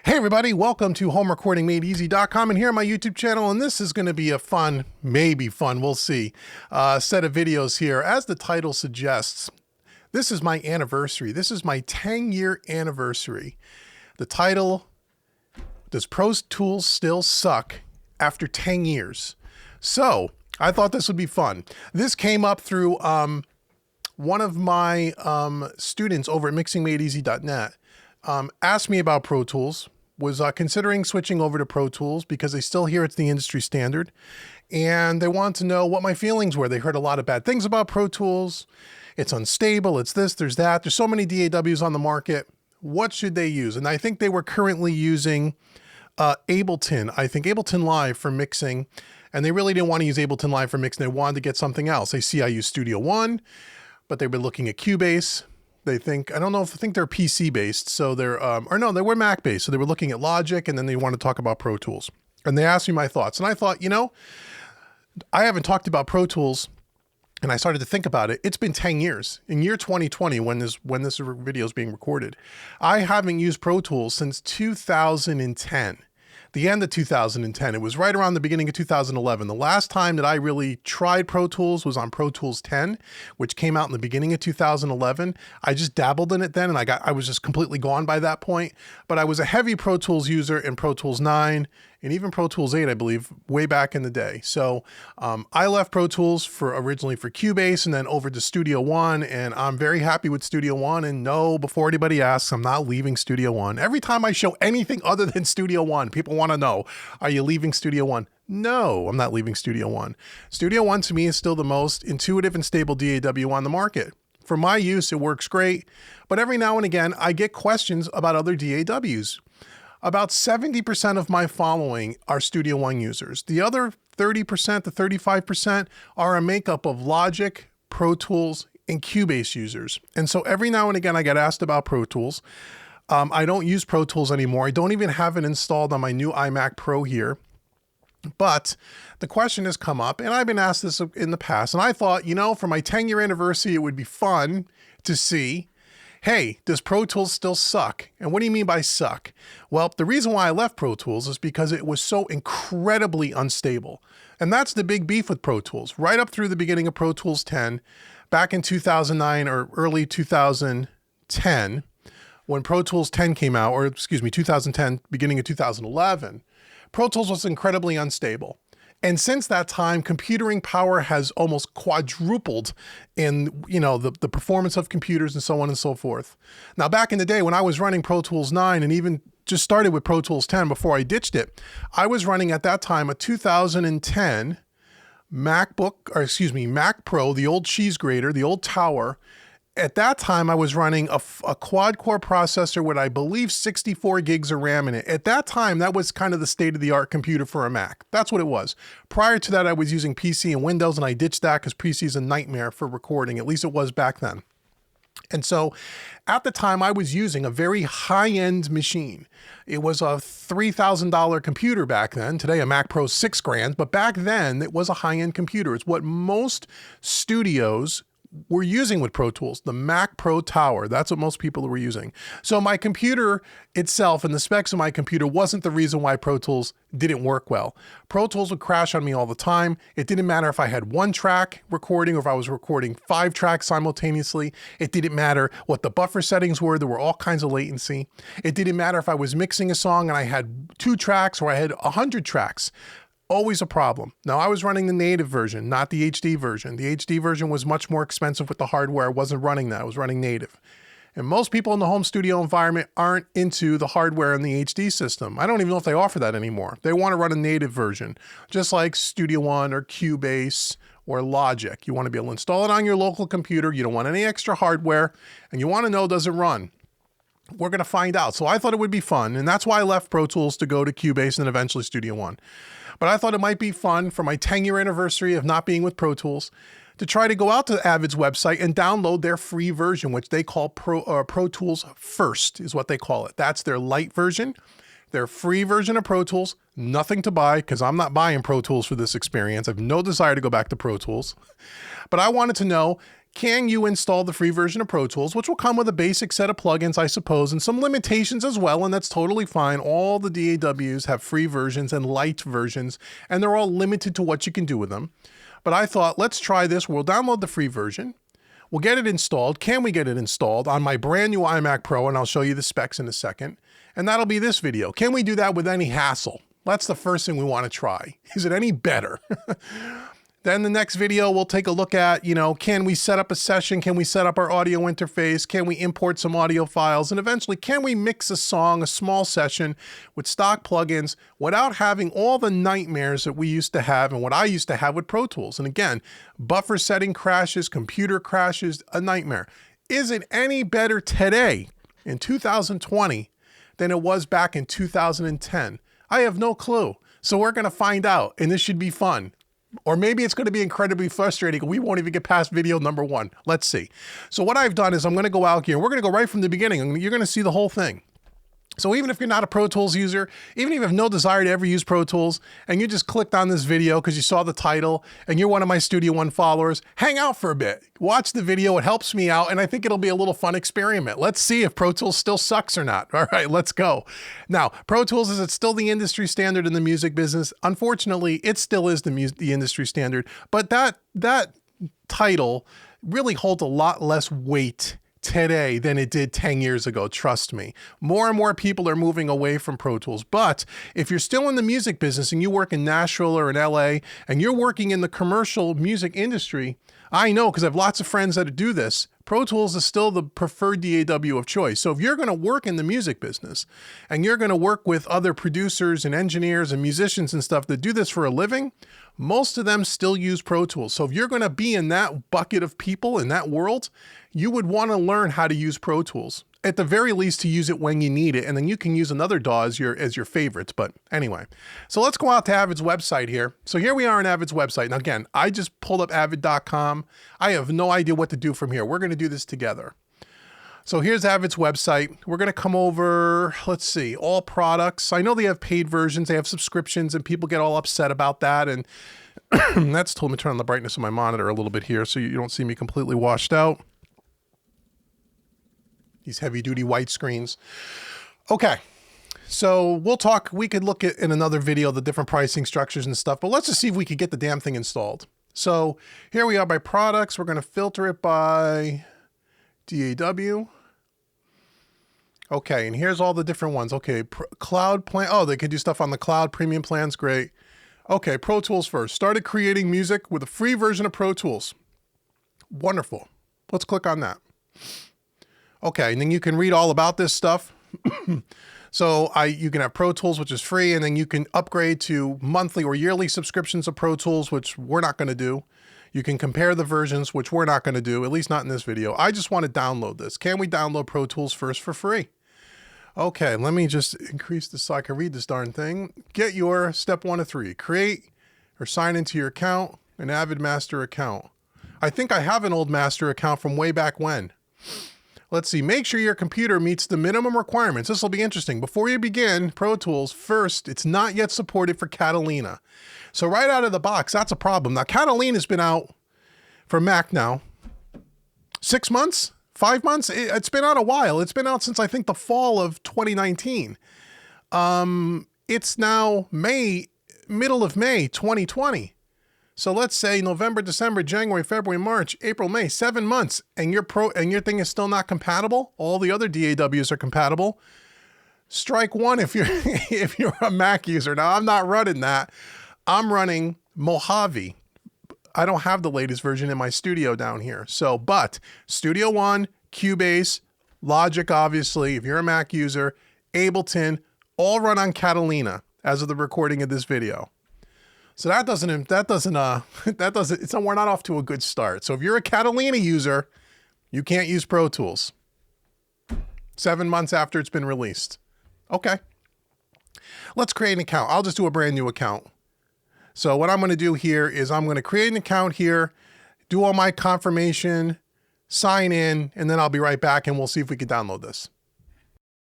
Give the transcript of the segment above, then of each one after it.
Hey everybody, welcome to HomeRecordingMadeEasy.com and here on my YouTube channel, and this is going to be a fun, maybe fun, we'll see, set of videos here. As the title suggests, this is my anniversary. This is my 10-year anniversary. The title, Does Pro Tools Still Suck After 10 Years? So, I thought this would be fun. This came up through one of my students over at MixingMadeEasy.net. Asked me about Pro Tools, was considering switching over to Pro Tools because they still hear it's the industry standard. And they wanted to know what my feelings were. They heard a lot of bad things about Pro Tools. It's unstable, it's this, there's that. There's so many DAWs on the market. What should they use? And I think they were currently using Ableton. I think Ableton Live for mixing. And they really didn't want to use Ableton Live for mixing. They wanted to get something else. They see I use Studio One, but they've been looking at Cubase. They think, I don't know if I think they're PC based. So they're, or no, they were Mac based. So they were looking at Logic and then they want to talk about Pro Tools. And they asked me my thoughts. And I thought, you know, I haven't talked about Pro Tools and I started to think about it. It's been 10 years. In year 2020, when this video is being recorded, I haven't used Pro Tools since 2010. The end of 2010. It was right around the beginning of 2011. The last time that I really tried Pro Tools was on Pro Tools 10, which came out in the beginning of 2011. I just dabbled in it then and I was just completely gone by that point. But I was a heavy Pro Tools user in Pro Tools 9 and even Pro Tools 8, I believe, way back in the day. So I left Pro Tools originally for Cubase and then over to Studio One, and I'm very happy with Studio One. And no, before anybody asks, I'm not leaving Studio One. Every time I show anything other than Studio One, people want to know, are you leaving Studio One? No, I'm not leaving Studio One. Studio One to me is still the most intuitive and stable DAW on the market. For my use, it works great, but every now and again, I get questions about other DAWs. About 70% of my following are Studio One users. The other 30% to 35% are a makeup of Logic, Pro Tools, and Cubase users. And so every now and again, I get asked about Pro Tools. I don't use Pro Tools anymore. I don't even have it installed on my new iMac Pro here. But the question has come up, and I've been asked this in the past, and I thought, you know, for my 10-year anniversary, it would be fun to see, hey, does Pro Tools still suck? And what do you mean by suck? Well, the reason why I left Pro Tools is because it was so incredibly unstable. And that's the big beef with Pro Tools. Right up through the beginning of Pro Tools 10, back in 2009 or early 2010, when Pro Tools 10 came out, or excuse me, 2010, beginning of 2011, Pro Tools was incredibly unstable. And since that time, computing power has almost quadrupled in, you know, the performance of computers and so on and so forth. Now, back in the day when I was running Pro Tools 9 and even just started with Pro Tools 10 before I ditched it, I was running at that time a 2010 Mac Pro, the old cheese grater, the old tower. At that time, I was running a quad-core processor with, I believe, 64 gigs of RAM in it. At that time, that was kind of the state-of-the-art computer for a Mac. That's what it was. Prior to that, I was using PC and Windows, and I ditched that because PC is a nightmare for recording. At least it was back then. And so at the time, I was using a very high-end machine. It was a $3,000 computer back then. Today, a Mac Pro is $6,000, but back then, it was a high-end computer. It's what most studios we're using with Pro Tools, the Mac Pro Tower. That's what most people were using. So my computer itself and the specs of my computer wasn't the reason why Pro Tools didn't work well. Pro Tools would crash on me all the time. It didn't matter if I had one track recording or if I was recording 5 tracks simultaneously. It didn't matter what the buffer settings were. There were all kinds of latency. It didn't matter if I was mixing a song and I had 2 tracks or I had 100 tracks. Always a problem. Now, I was running the native version, not the HD version. The HD version was much more expensive with the hardware. I wasn't running that. I was running native. And most people in the home studio environment aren't into the hardware in the HD system. I don't even know if they offer that anymore. They want to run a native version, just like Studio One or Cubase or Logic. You want to be able to install it on your local computer. You don't want any extra hardware, and you want to know, does it run? We're going to find out. So I thought it would be fun, and that's why I left Pro Tools to go to Cubase and eventually Studio One. But I thought it might be fun for my 10-year anniversary of not being with Pro Tools to try to go out to Avid's website and download their free version, which they call Pro Tools First, is what they call it. That's their light version, their free version of Pro Tools. Nothing to buy because I'm not buying Pro Tools for this experience. I have no desire to go back to Pro Tools. But I wanted to know, can you install the free version of Pro Tools, which will come with a basic set of plugins, I suppose, and some limitations as well, and that's totally fine. All the DAWs have free versions and light versions, and they're all limited to what you can do with them. But I thought, let's try this. We'll download the free version. We'll get it installed. Can we get it installed on my brand new iMac Pro? And I'll show you the specs in a second. And that'll be this video. Can we do that with any hassle? That's the first thing we want to try. Is it any better? Then the next video, we'll take a look at, can we set up a session? Can we set up our audio interface? Can we import some audio files? And eventually, can we mix a song, a small session with stock plugins without having all the nightmares that we used to have and what I used to have with Pro Tools? And again, buffer setting crashes, computer crashes, a nightmare. Is it any better today in 2020 than it was back in 2010? I have no clue. So we're going to find out, and this should be fun. Or maybe it's going to be incredibly frustrating. We won't even get past video number 1. Let's see. So what I've done is I'm going to go out here. We're going to go right from the beginning, and you're going to see the whole thing. So even if you're not a Pro Tools user, even if you have no desire to ever use Pro Tools, and you just clicked on this video because you saw the title, and you're one of my Studio One followers, hang out for a bit. Watch the video. It helps me out, and I think it'll be a little fun experiment. Let's see if Pro Tools still sucks or not. All right, let's go. Now, Pro Tools, is it still the industry standard in the music business? Unfortunately, it still is the industry standard, but that title really holds a lot less weight today than it did 10 years ago. Trust me. More and more people are moving away from Pro Tools. But if you're still in the music business and you work in Nashville or in LA and you're working in the commercial music industry, I know because I have lots of friends that do this. Pro Tools is still the preferred DAW of choice. So if you're going to work in the music business and you're going to work with other producers and engineers and musicians and stuff that do this for a living, most of them still use Pro Tools. So if you're going to be in that bucket of people in that world, you would want to learn how to use Pro Tools. At the very least, to use it when you need it, and then you can use another DAW as your favorites. But anyway, so let's go out to Avid's website here. So here we are on Avid's website. Now again, I just pulled up avid.com. I have no idea what to do from here. We're going to do this together. So here's Avid's website. We're going to come over, let's see, all products. I know they have paid versions, they have subscriptions, and people get all upset about that. And that's told me to turn on the brightness of my monitor a little bit here so you don't see me completely washed out. These heavy duty white screens. Okay. So we could look at in another video, the different pricing structures and stuff, but let's just see if we could get the damn thing installed. So here we are by products. We're going to filter it by DAW. Okay. And here's all the different ones. Okay. Cloud plan. Oh, they can do stuff on the cloud. Premium plans. Great. Okay. Pro Tools first. Started creating music with a free version of Pro Tools. Wonderful. Let's click on that. Okay, and then you can read all about this stuff. So you can have Pro Tools, which is free, and then you can upgrade to monthly or yearly subscriptions of Pro Tools, which we're not going to do. You can compare the versions, which we're not going to do, at least not in this video. I just want to download this. Can we download Pro Tools first for free? Okay, let me just increase this so I can read this darn thing. Get your step 1 of 3. Create or sign into your account, an Avid Master account. I think I have an old Master account from way back when. Let's see, make sure your computer meets the minimum requirements. This will be interesting. Before you begin Pro Tools, first, it's not yet supported for Catalina. So right out of the box, that's a problem. Now, Catalina's been out for Mac now 6 months, 5 months. It's been out a while. It's been out since I think the fall of 2019. It's now middle of May 2020. So let's say November, December, January, February, March, April, May, 7 months, and your thing is still not compatible. All the other DAWs are compatible. Strike one if you're a Mac user. Now I'm not running that. I'm running Mojave. I don't have the latest version in my studio down here. So, but Studio One, Cubase, Logic, obviously, if you're a Mac user, Ableton, all run on Catalina as of the recording of this video. So we're not off to a good start. So if you're a Catalina user, you can't use Pro Tools 7 months after it's been released. Okay. Let's create an account. I'll just do a brand new account. So what I'm going to do here is I'm going to create an account here, do all my confirmation, sign in, and then I'll be right back and we'll see if we can download this.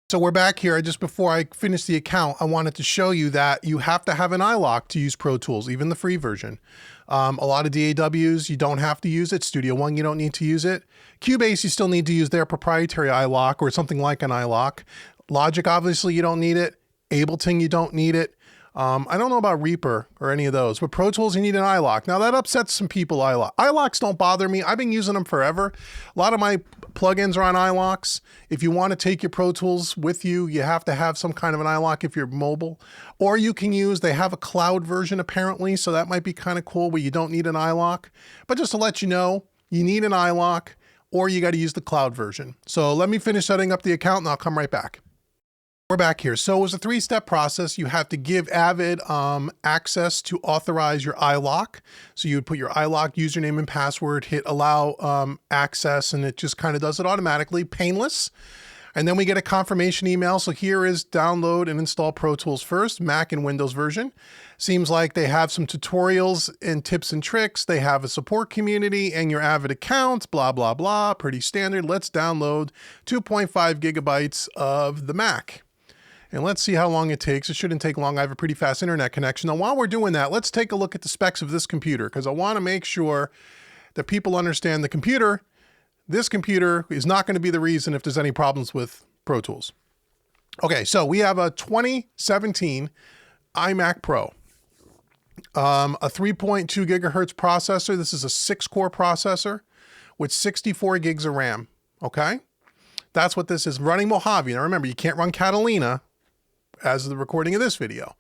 So we're back here. Just before I finish the account, I wanted to show you that you have to have an iLok to use Pro Tools, even the free version. A lot of DAWs, you don't have to use it. Studio One, you don't need to use it. Cubase, you still need to use their proprietary iLok or something like an iLok. Logic, obviously, you don't need it. Ableton, you don't need it. I don't know about Reaper or any of those, but Pro Tools, you need an iLok. Now that upsets some people, iLoks don't bother me. I've been using them forever. A lot of my plugins are on iLoks. If you want to take your Pro Tools with you, you have to have some kind of an iLok if you're mobile. Or you can use, they have a cloud version apparently, so that might be kind of cool where you don't need an iLok. But just to let you know, you need an iLok or you got to use the cloud version. So let me finish setting up the account and I'll come right back. We're back here. So it was a three-step process. You have to give Avid access to authorize your iLok. So you would put your iLok username and password, hit allow access, and it just kind of does it automatically, painless. And then we get a confirmation email. So here is download and install Pro Tools first, Mac and Windows version. Seems like they have some tutorials and tips and tricks. They have a support community and your Avid account, blah, blah, blah. Pretty standard. Let's download 2.5 gigabytes of the Mac. And let's see how long it takes. It shouldn't take long. I have a pretty fast internet connection. Now, while we're doing that, let's take a look at the specs of this computer because I want to make sure that people understand the computer. This computer is not going to be the reason if there's any problems with Pro Tools. Okay, so we have a 2017 iMac Pro, a 3.2 gigahertz processor. This is a 6-core processor with 64 gigs of RAM, okay? That's what this is, running Mojave. Now remember, you can't run Catalina as of the recording of this video.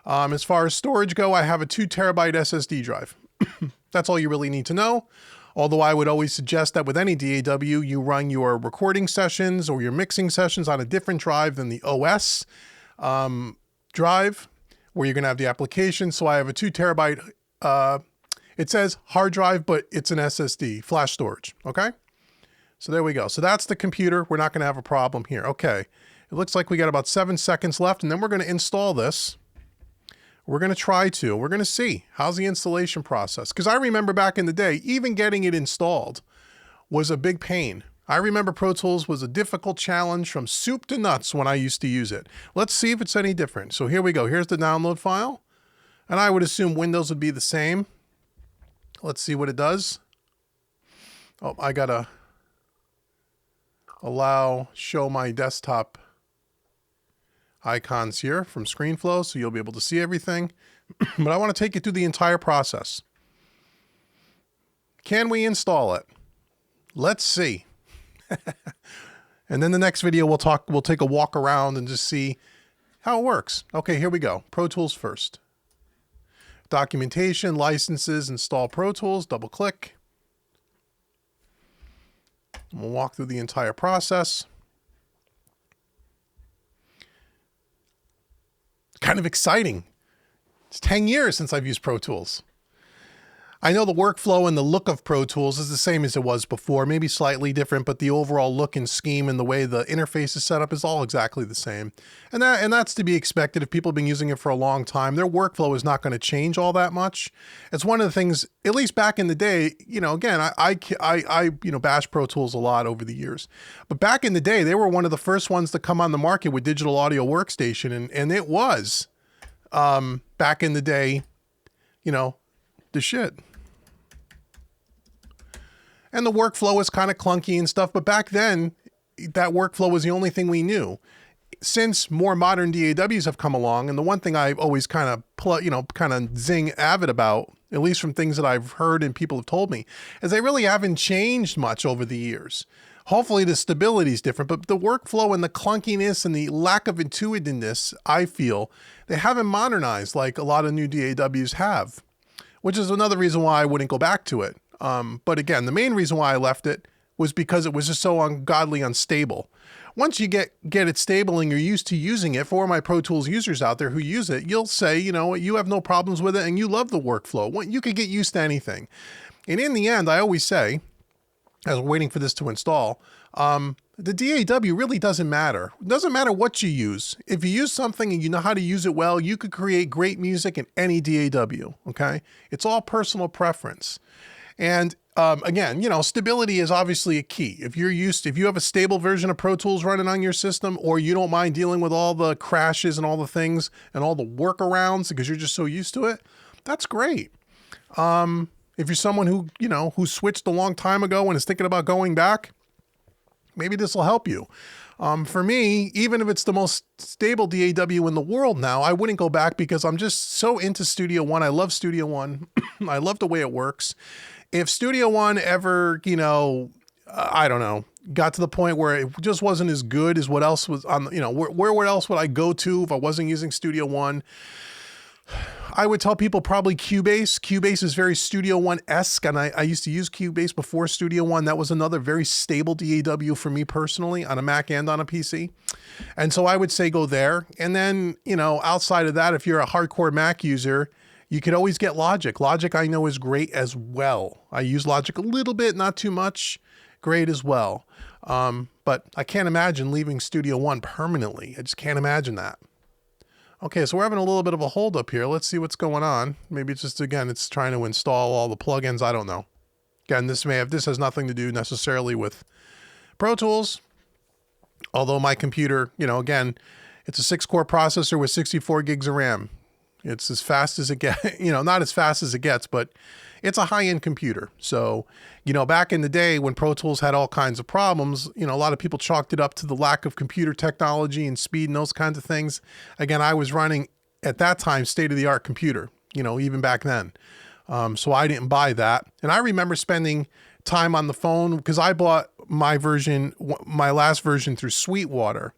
As far as storage go, I have a 2 terabyte SSD drive. That's all you really need to know. Although I would always suggest that with any DAW, you run your recording sessions or your mixing sessions on a different drive than the OS drive, where you're going to have the application. So I have a 2 terabyte, it says hard drive, but it's an SSD, flash storage, okay? So there we go. So that's the computer. We're not going to have a problem here. Okay. It looks like we got about 7 seconds left, and then we're going to install this. We're going to see how's the installation process. Because I remember back in the day, even getting it installed was a big pain. I remember Pro Tools was a difficult challenge from soup to nuts when I used to use it. Let's see if it's any different. So here we go. Here's the download file. And I would assume Windows would be the same. Let's see what it does. Oh, I got to allow show my desktop icons here from ScreenFlow, so you'll be able to see everything. But I want to take you through the entire process. Can we install it? Let's see. And then the next video we'll take a walk around and just see how it works. Okay, here we go. Pro Tools first. Documentation, licenses, install Pro Tools, double click. We'll walk through the entire process. Kind of exciting. It's 10 years since I've used Pro Tools. I know the workflow and the look of Pro Tools is the same as it was before, maybe slightly different, but the overall look and scheme and the way the interface is set up is all exactly the same. And that's to be expected if people have been using it for a long time. Their workflow is not going to change all that much. It's one of the things, at least back in the day, you know, again, I bash Pro Tools a lot over the years. But back in the day, they were one of the first ones to come on the market with digital audio workstation. And it was, back in the day, you know, the shit. And the workflow was kind of clunky and stuff, but back then, that workflow was the only thing we knew. Since more modern DAWs have come along, and the one thing I've always kind of zing Avid about, at least from things that I've heard and people have told me, is they really haven't changed much over the years. Hopefully the stability is different, but the workflow and the clunkiness and the lack of intuitiveness, I feel, they haven't modernized like a lot of new DAWs have, which is another reason why I wouldn't go back to it. But again, the main reason why I left it was because it was just so ungodly unstable. Once you get it stable and you're used to using it, for my Pro Tools users out there who use it, you'll say, you know, you have no problems with it and you love the workflow. You could get used to anything. And in the end, I always say, as we're waiting for this to install, the DAW really doesn't matter. It doesn't matter what you use. If you use something and you know how to use it well, you could create great music in any DAW, okay? It's all personal preference. And again, you know, stability is obviously a key. If you have a stable version of Pro Tools running on your system, or you don't mind dealing with all the crashes and all the things and all the workarounds because you're just so used to it, that's great. If you're someone who, you know, who switched a long time ago and is thinking about going back, maybe this will help you. For me, even if it's the most stable DAW in the world now, I wouldn't go back because I'm just so into Studio One. I love Studio One. I love the way it works. If Studio One ever, you know, I don't know, got to the point where it just wasn't as good as what else was on, you know, where else would I go to if I wasn't using Studio One? I would tell people probably Cubase. Cubase is very Studio One-esque, and I used to use Cubase before Studio One. That was another very stable DAW for me personally on a Mac and on a PC. And so I would say go there. And then, you know, outside of that, if you're a hardcore Mac user, you could always get Logic. Logic I know is great as well. I use Logic a little bit, not too much. Great as well. But I can't imagine leaving Studio One permanently. I just can't imagine that. Okay, so we're having a little bit of a hold up here. Let's see what's going on. Maybe it's just, again, it's trying to install all the plugins. I don't know. Again, this has nothing to do necessarily with Pro Tools. Although my computer, you know, again, it's a 6-core processor with 64 gigs of RAM. It's as fast as it gets, you know, not as fast as it gets, but it's a high-end computer. So, you know, back in the day when Pro Tools had all kinds of problems, you know, a lot of people chalked it up to the lack of computer technology and speed and those kinds of things. Again, I was running at that time state-of-the-art computer, you know, even back then. So I didn't buy that. And I remember spending time on the phone because I bought my last version through Sweetwater.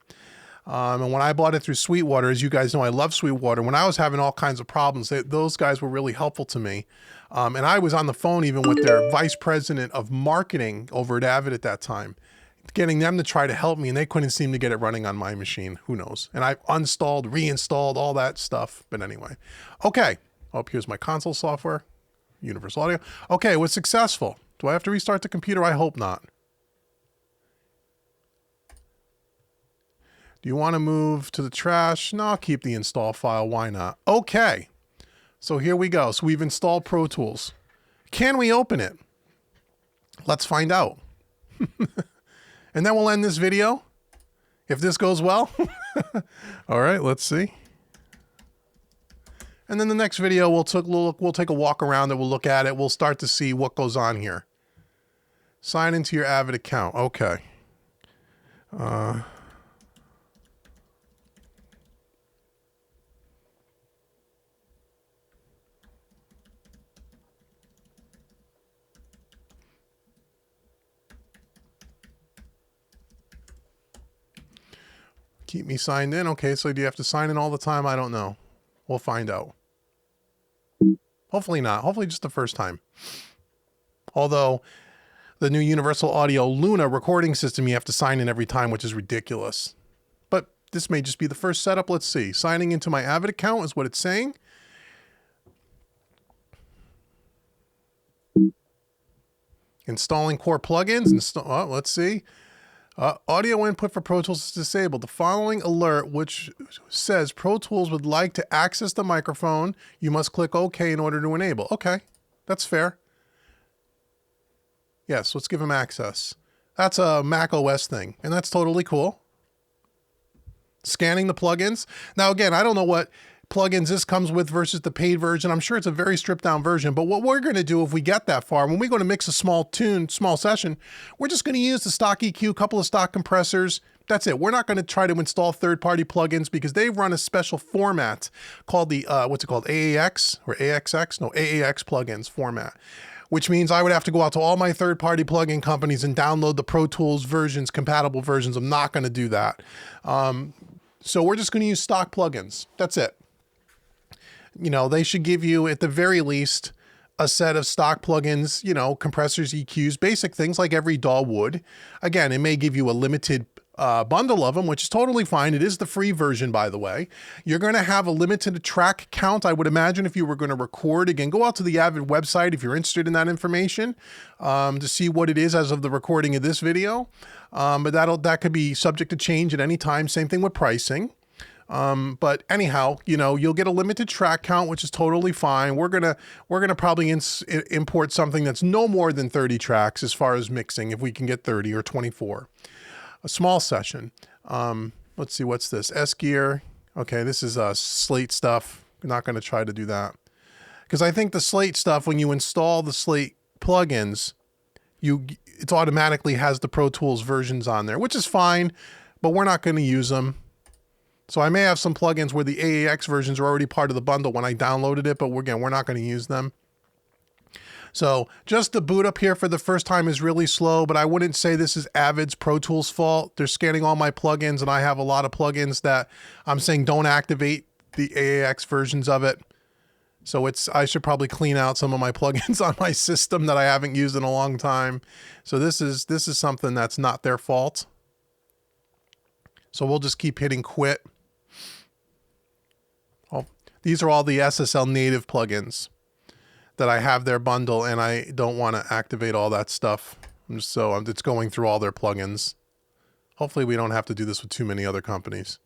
And when I bought it through Sweetwater, as you guys know, I love Sweetwater. When I was having all kinds of problems, those guys were really helpful to me. And I was on the phone even with their vice president of marketing over at Avid at that time, getting them to try to help me, and they couldn't seem to get it running on my machine. Who knows? And I uninstalled, reinstalled, all that stuff. But anyway, okay. Oh, here's my console software, Universal Audio. Okay, it was successful. Do I have to restart the computer? I hope not. Do you want to move to the trash? No, I'll keep the install file. Why not? Okay. So here we go. So we've installed Pro Tools. Can we open it? Let's find out. And then we'll end this video if this goes well. All right, let's see. And then the next video, we'll take a walk around and we'll look at it. We'll start to see what goes on here. Sign into your Avid account. Okay. Keep me signed in. Okay, so do you have to sign in all the time? I don't know. We'll find out. Hopefully not. Hopefully just the first time. Although the new Universal Audio Luna recording system, you have to sign in every time, which is ridiculous. But this may just be the first setup. Let's see. Signing into my Avid account is what it's saying. Installing core plugins. Let's see. Audio input for Pro Tools is disabled. The following alert, which says Pro Tools would like to access the microphone, you must click OK in order to enable. Okay, that's fair. Yes, let's give him access. That's a Mac OS thing, and that's totally cool. Scanning the plugins. Now, again, I don't know what plugins this comes with versus the paid version. I'm sure it's a very stripped down version, but what we're going to do if we get that far, when we go to mix a small session, we're just going to use the stock EQ, a couple of stock compressors. That's it. We're not going to try to install third-party plugins because they run a special format called the, what's it called? AAX or AXX? No, AAX plugins format, which means I would have to go out to all my third-party plugin companies and download the Pro Tools versions, compatible versions. I'm not going to do that. So we're just going to use stock plugins. That's it. You know, they should give you, at the very least, a set of stock plugins, you know, compressors, EQs, basic things like every DAW would. Again, it may give you a limited bundle of them, which is totally fine. It is the free version, by the way. You're going to have a limited track count, I would imagine, if you were going to record. Again, go out to the Avid website if you're interested in that information to see what it is as of the recording of this video. But that could be subject to change at any time. Same thing with pricing. But anyhow, you know, you'll get a limited track count, which is totally fine. We're gonna probably import something that's no more than 30 tracks as far as mixing, if we can get 30 or 24. A small session. Let's see, what's this? S-Gear. Okay, this is Slate stuff. I'm not going to try to do that. Because I think the Slate stuff, when you install the Slate plugins, it automatically has the Pro Tools versions on there, which is fine, but we're not going to use them. So I may have some plugins where the AAX versions are already part of the bundle when I downloaded it, but we're not going to use them. So just the boot up here for the first time is really slow, but I wouldn't say this is Avid's Pro Tools fault. They're scanning all my plugins, and I have a lot of plugins that I'm saying don't activate the AAX versions of it. So I should probably clean out some of my plugins on my system that I haven't used in a long time. So this is something that's not their fault. So we'll just keep hitting quit. Oh, these are all the SSL native plugins that I have their bundle, and I don't want to activate all that stuff. So it's going through all their plugins. Hopefully we don't have to do this with too many other companies.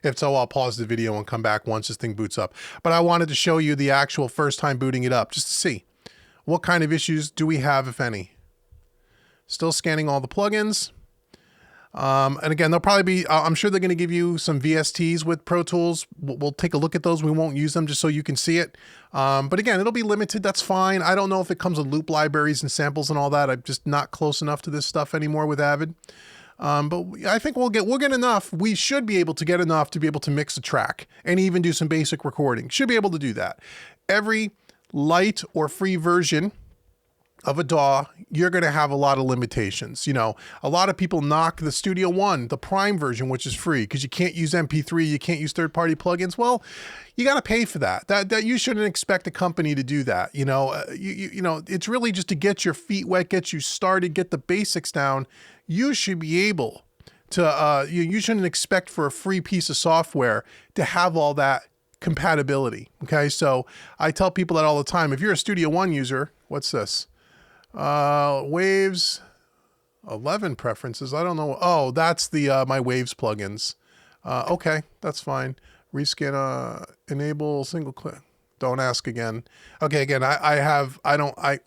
If so, I'll pause the video and come back once this thing boots up. But I wanted to show you the actual first time booting it up, just to see what kind of issues do we have, if any. Still scanning all the plugins. And again, they'll probably be, I'm sure they're going to give you some VSTs with Pro Tools. We'll take a look at those. We won't use them just so you can see it. But again, it'll be limited. That's fine. I don't know if it comes with loop libraries and samples and all that. I'm just not close enough to this stuff anymore with Avid. But I think we'll get enough. We should be able to get enough to be able to mix a track and even do some basic recording. Should be able to do that. Every light or free version of a DAW, you're going to have a lot of limitations. You know, a lot of people knock the Studio One, the Prime version, which is free, because you can't use MP3, you can't use third-party plugins. Well, you got to pay for that. That you shouldn't expect a company to do that. You know, you know, it's really just to get your feet wet, get you started, get the basics down. You should be able to. You shouldn't expect for a free piece of software to have all that compatibility. Okay, so I tell people that all the time. If you're a Studio One user, what's this? Waves 11 preferences. I don't know. Oh, that's the my Waves plugins. Okay, that's fine. Rescan, enable single click. Don't ask again. Okay, again,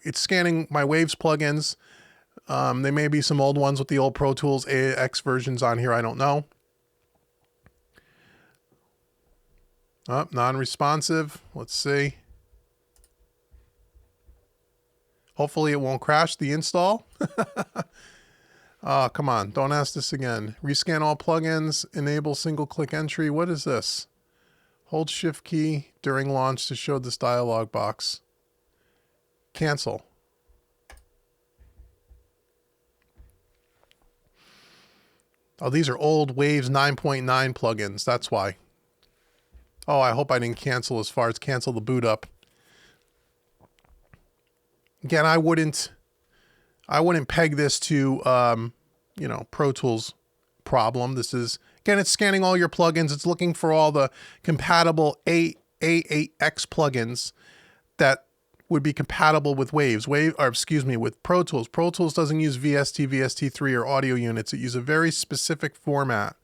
it's scanning my Waves plugins. There may be some old ones with the old Pro Tools AX versions on here. I don't know. Non-responsive. Let's see. Hopefully it won't crash the install. Oh, come on. Don't ask this again. Rescan all plugins. Enable single click entry. What is this? Hold shift key during launch to show this dialog box. Cancel. Oh, these are old Waves 9.9 plugins. That's why. Oh, I hope I didn't cancel as far as cancel the boot up. Again, I wouldn't peg this to, you know, Pro Tools problem. This is, again, it's scanning all your plugins. It's looking for all the compatible A8X plugins that would be compatible with Waves, with Pro Tools. Pro Tools doesn't use VST, VST3, or audio units. It uses a very specific format.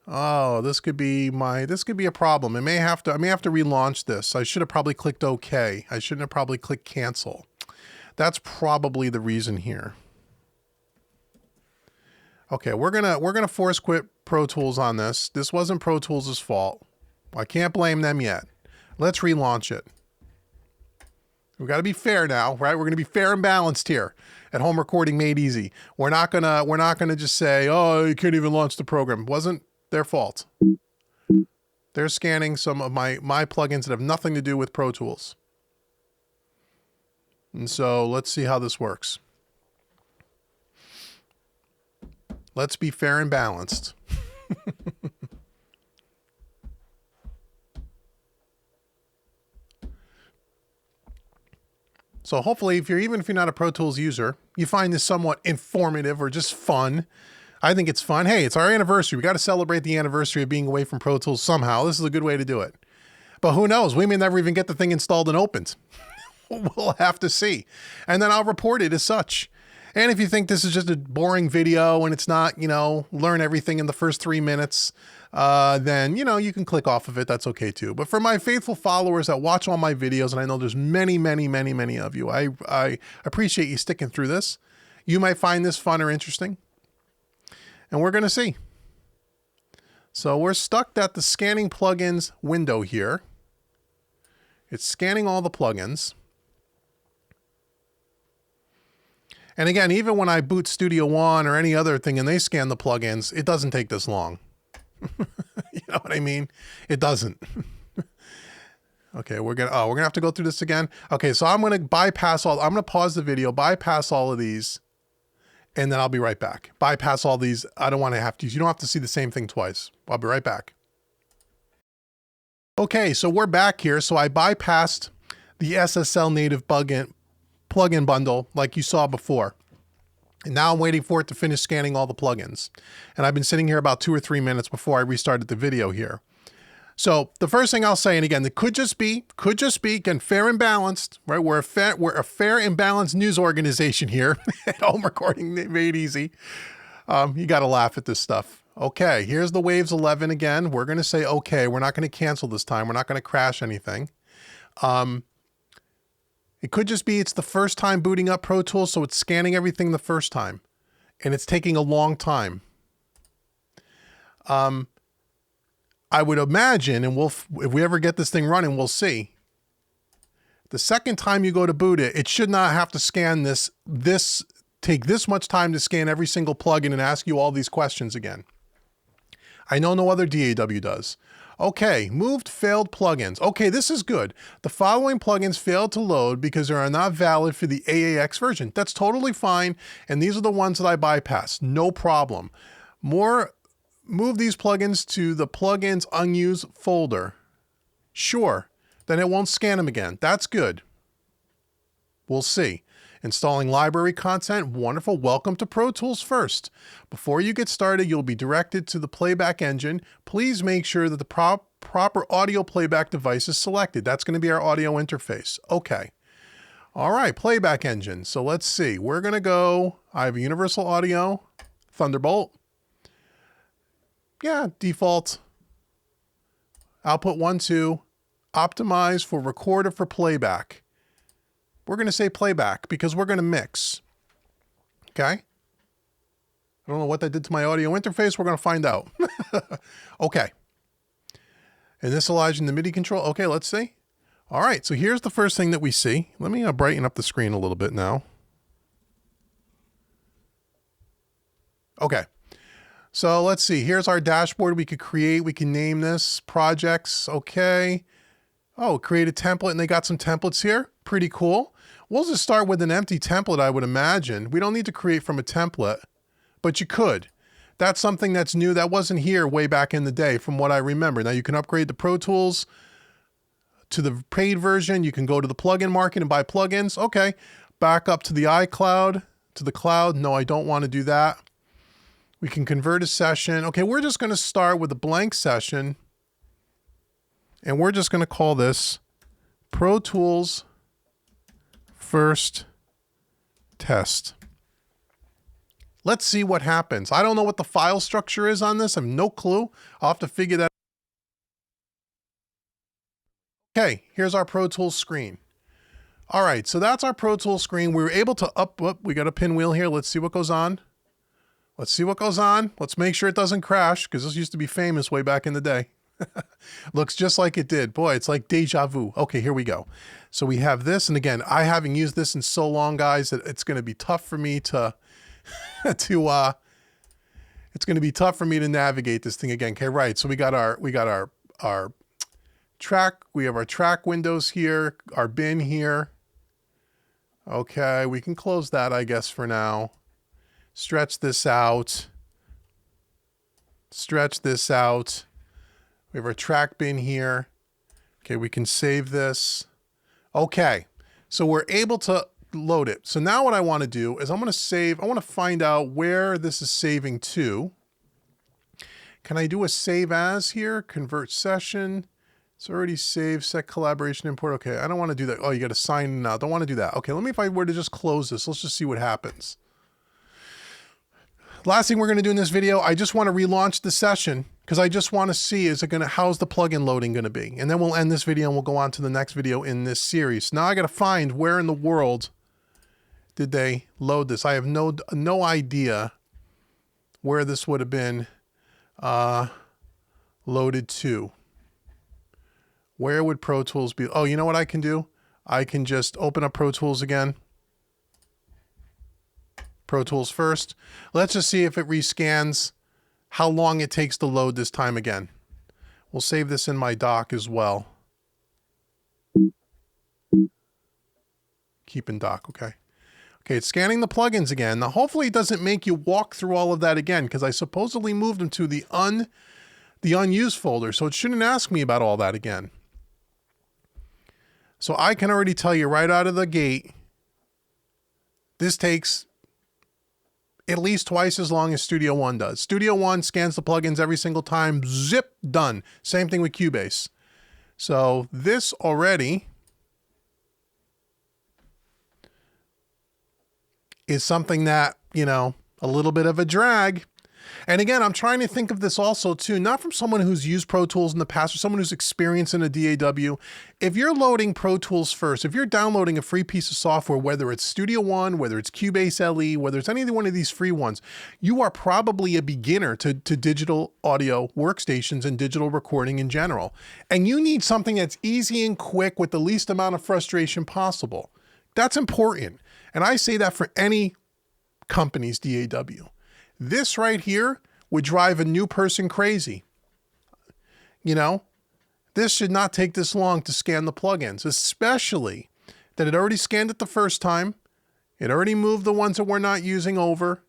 Oh, this could be a problem. I may have to relaunch this. I should have probably clicked OK. I shouldn't have probably clicked cancel. That's probably the reason here. Okay, we're gonna force quit Pro Tools on this. This wasn't Pro Tools' fault. I can't blame them yet. Let's relaunch it. We've got to be fair now, right? We're going to be fair and balanced here at Home Recording Made Easy. We're not gonna just say, oh, you can't even launch the program. It wasn't their fault. They're scanning some of my plugins that have nothing to do with Pro Tools. And so let's see how this works. Let's be fair and balanced. So hopefully, even if you're not a Pro Tools user, you find this somewhat informative or just fun. I think it's fun. Hey, it's our anniversary. We got to celebrate the anniversary of being away from Pro Tools somehow. This is a good way to do it. But who knows? We may never even get the thing installed and opened. We'll have to see. And then I'll report it as such. And if you think this is just a boring video and it's not, you know, learn everything in the first 3 minutes, then, you know, you can click off of it. That's okay too. But for my faithful followers that watch all my videos, and I know there's many, many, many, many of you, I appreciate you sticking through this. You might find this fun or interesting. And we're going to see. So we're stuck at the scanning plugins window here. It's scanning all the plugins. And again, even when I boot Studio One or any other thing and they scan the plugins, it doesn't take this long. You know what I mean? It doesn't. Okay, we're gonna have to go through this again. Okay, so I'm gonna pause the video, bypass all of these, and then I'll be right back. Bypass all these. I don't want to have to. You don't have to see the same thing twice. I'll be right back. Okay, so we're back here. So I bypassed the SSL native plugin bundle like you saw before. And now I'm waiting for it to finish scanning all the plugins. And I've been sitting here about 2 or 3 minutes before I restarted the video here. So the first thing I'll say, and again, it could just be, again, fair and balanced, right? We're a fair and balanced news organization here at Home Recording Made Easy. You got to laugh at this stuff. Okay, here's the Waves 11 again. We're going to say, okay, we're not going to cancel this time. We're not going to crash anything. It could just be it's the first time booting up Pro Tools, so it's scanning everything the first time, and it's taking a long time. I would imagine, and if we ever get this thing running, we'll see. The second time you go to boot it, it should not have to scan take this much time to scan every single plugin and ask you all these questions again. I know no other DAW does. Okay, moved failed plugins. Okay, this is good. The following plugins failed to load because they are not valid for the AAX version. That's totally fine, and these are the ones that I bypassed. No problem. Move these plugins to the plugins unused folder. Sure, then it won't scan them again. That's good. We'll see. Installing library content, wonderful. Welcome to Pro Tools first. Before you get started, you'll be directed to the playback engine. Please make sure that the proper audio playback device is selected. That's going to be our audio interface. Okay. All right, playback engine. So let's see. We're going to go, I have a Universal Audio, Thunderbolt. Yeah, default. Output 1, 2. Optimize for recorder for playback. We're going to say playback because we're going to mix. Okay. I don't know what that did to my audio interface. We're going to find out. Okay. And this allows you the MIDI control. Okay, let's see. All right. So here's the first thing that we see. Let me brighten up the screen a little bit now. Okay. So let's see. Here's our dashboard we could create. We can name this projects. Okay. Oh, create a template, and they got some templates here. Pretty cool. We'll just start with an empty template, I would imagine. We don't need to create from a template, but you could. That's something that's new. That wasn't here way back in the day from what I remember. Now you can upgrade the Pro Tools to the paid version. You can go to the plugin market and buy plugins. Okay. Back up to the iCloud, to the cloud. No, I don't want to do that. We can convert a session. Okay, we're just going to start with a blank session. And we're just going to call this Pro Tools First Test. Let's see what happens. I don't know what the file structure is on this. I have no clue. I'll have to figure that out. Okay, here's our Pro Tools screen. All right, so that's our Pro Tools screen. We were able to we got a pinwheel here. Let's see what goes on. Let's see what goes on. Let's make sure it doesn't crash because this used to be famous way back in the day. Looks just like it did. Boy, it's like deja vu. Okay, here we go. So we have this. And again, I haven't used this in so long, guys, that it's going to be tough for me to, it's going to be tough for me to navigate this thing again. Okay, right. So we got our track. We have our track windows here, our bin here. Okay, we can close that, I guess, for now. Stretch this out. Stretch this out. We have our track bin here. Okay, we can save this. Okay, so we're able to load it. So now what I want to do is I want to find out where this is saving to. Can I do a save as here? Convert session. It's already saved, set collaboration import. Okay, I don't want to do that. Oh, you got to sign in now. Don't want to do that. Okay, let me, if I were to just close this, let's just see what happens. Last thing we're going to do in this video, I just want to relaunch the session because I just want to see, how's the plugin loading going to be? And then we'll end this video and we'll go on to the next video in this series. Now I got to find where in the world did they load this. I have no idea where this would have been loaded to. Where would Pro Tools be? Oh, you know what I can do? I can just open up Pro Tools again. Pro Tools first. Let's just see if it rescans how long it takes to load this time again. We'll save this in my dock as well. Keep in dock, okay. Okay, it's scanning the plugins again. Now, hopefully it doesn't make you walk through all of that again because I supposedly moved them to the unused folder, so it shouldn't ask me about all that again. So I can already tell you right out of the gate, this takes at least twice as long as Studio One does. Studio One scans the plugins every single time, zip, done. Same thing with Cubase. So this already is something that, you know, a little bit of a drag. And again, I'm trying to think of this also too, not from someone who's used Pro Tools in the past or someone who's experienced in a DAW. If you're loading Pro Tools first, if you're downloading a free piece of software, whether it's Studio One, whether it's Cubase LE, whether it's any one of these free ones, you are probably a beginner to digital audio workstations and digital recording in general. And you need something that's easy and quick with the least amount of frustration possible. That's important. And I say that for any company's DAW. This right here would drive a new person crazy. You know, this should not take this long to scan the plugins, especially that it already scanned it the first time. It already moved the ones that we're not using over.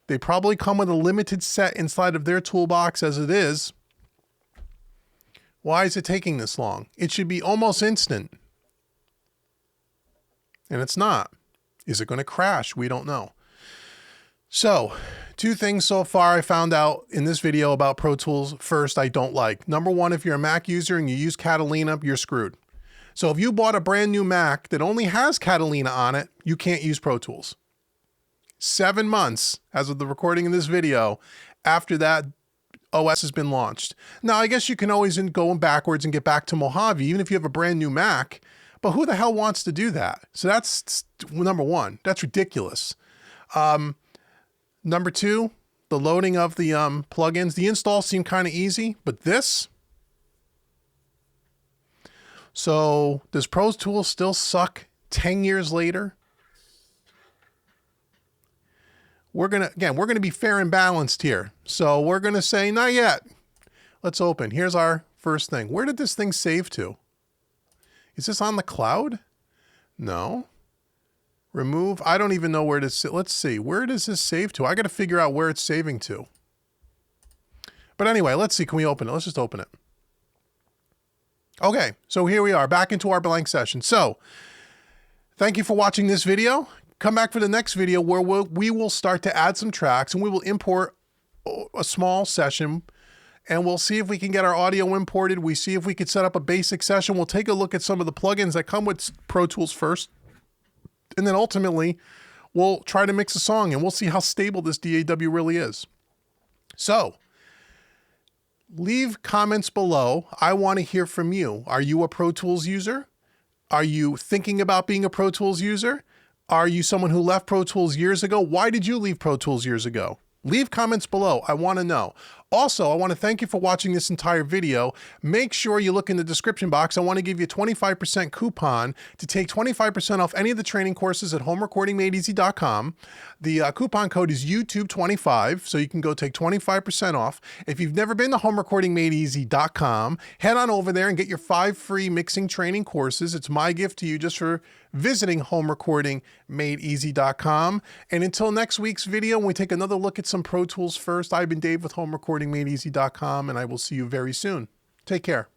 They probably come with a limited set inside of their toolbox as it is. Why is it taking this long? It should be almost instant. And it's not. Is it going to crash? We don't know. So, two things so far I found out in this video about Pro Tools first I don't like. Number one, if you're a Mac user and you use Catalina, you're screwed. So if you bought a brand new Mac that only has Catalina on it, you can't use Pro Tools. 7 months, as of the recording of this video, after that OS has been launched. Now, I guess you can always go backwards and get back to Mojave, even if you have a brand new Mac, but who the hell wants to do that? So that's number one. That's ridiculous. Number two, the loading of the plugins. The install seemed kind of easy, but this. So does Pro Tools still suck 10 years later? We're going to be fair and balanced here. So we're going to say not yet. Let's open. Here's our first thing. Where did this thing save to? Is this on the cloud? No. Remove. I don't even know where to sit. Let's see. Where does this save to? I got to figure out where it's saving to. But anyway, let's see. Can we open it? Let's just open it. Okay. So here we are back into our blank session. So thank you for watching this video. Come back for the next video where we will start to add some tracks and we will import a small session and we'll see if we can get our audio imported. We see if we could set up a basic session. We'll take a look at some of the plugins that come with Pro Tools first. And then ultimately, we'll try to mix a song and we'll see how stable this DAW really is. So, leave comments below. I want to hear from you. Are you a Pro Tools user? Are you thinking about being a Pro Tools user? Are you someone who left Pro Tools years ago? Why did you leave Pro Tools years ago? Leave comments below. I want to know. Also, I want to thank you for watching this entire video. Make sure you look in the description box. I want to give you a 25% coupon to take 25% off any of the training courses at homerecordingmadeeasy.com. The coupon code is YouTube25, so you can go take 25% off. If you've never been to homerecordingmadeeasy.com, head on over there and get your 5 free mixing training courses. It's my gift to you just for visiting homerecordingmadeeasy.com. And until next week's video, when we take another look at some Pro Tools first, I've been Dave with homerecordingmadeeasy.com, and I will see you very soon. Take care.